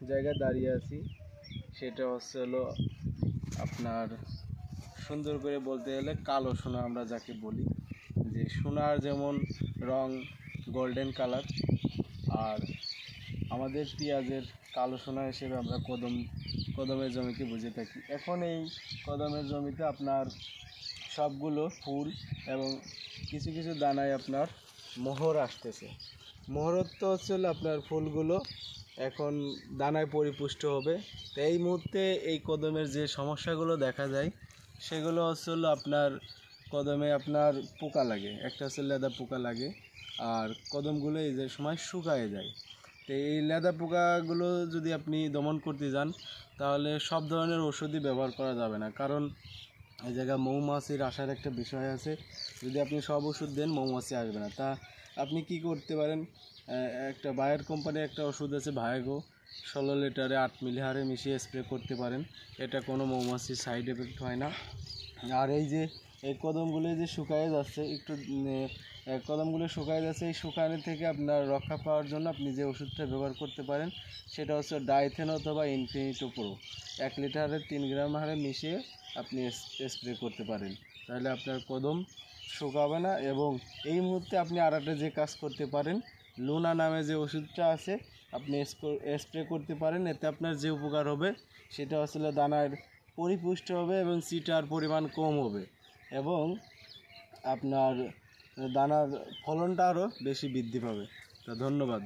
জায়গায় দাঁড়িয়ে আছি সেটা হলো আপনার সুন্দর করে বলতে গেলে কালো সোনা আমরা যাকে বলি, যে সোনার যেমন রং গোল্ডেন কালার, আর আমাদের পেঁয়াজের কালো সোনা হিসেবে আমরা কদমের জমিকে বুঝে থাকি। এখন এই কদমের জমিতে আপনার সবগুলো ফুল এবং কিছু কিছু দানায় আপনার মোহর আসতেছে। মোহরত্ব হচ্ছে আপনার ফুলগুলো এখন দানায় পরিপুষ্ট হবে। তো এই মুহূর্তে এই কদমের যে সমস্যাগুলো দেখা যায় সেগুলো হচ্ছে আপনার কদমে আপনার পোকা লাগে, একটা হচ্ছে লেদা পোকা লাগে, আর কদমগুলো এই যে সময় শুকায় যায়। তো এই লেদা পোকাগুলো যদি আপনি দমন করতে যান তাহলে সব ধরনের ওষুধই ব্যবহার করা যাবে না, কারণ এই জায়গায় মৌমাছির আসার একটা বিষয় আছে। যদি আপনি সব ওষুধ দেন মৌমাছি আসবে না। তা আপনি কি করতে পারেন, একটা বায়ার কোম্পানির একটা ওষুধ আছে ভায়াগো, 16 লিটারে 8 মিলি হারে মিশিয়ে স্প্রে করতে পারেন। এটা কোনো মৌমাছির সাইড এফেক্ট হয় না। আর এই যে এই কদমগুলো যে শুকায় যাচ্ছে একটু, কদমগুলো শুকায় যাচ্ছে, এই শুকানো থেকে আপনার রক্ষা পাওয়ার জন্য আপনি যে ওষুধটা ব্যবহার করতে পারেন সেটা হচ্ছে ডাইথেন অথবা ইনফিনিটো প্রো, 1 লিটারে 3 গ্রাম হারে মিশিয়ে আপনি স্প্রে করতে পারেন। তাহলে আপনার কদম শুকাবে না। এবং এই মুহূর্তে আপনি আর একটা যে কাজ করতে পারেন, লুনা নামে যে ওষুধটা আছে আপনি স্প্রে করতে পারেন। এতে আপনার যে উপকার হবে সেটা আসলে দানার পরিপুষ্ট হবে এবং চিটার পরিমাণ কম হবে এবং আপনার দানার ফলনটা আরও বেশি বৃদ্ধি পাবে। তো ধন্যবাদ।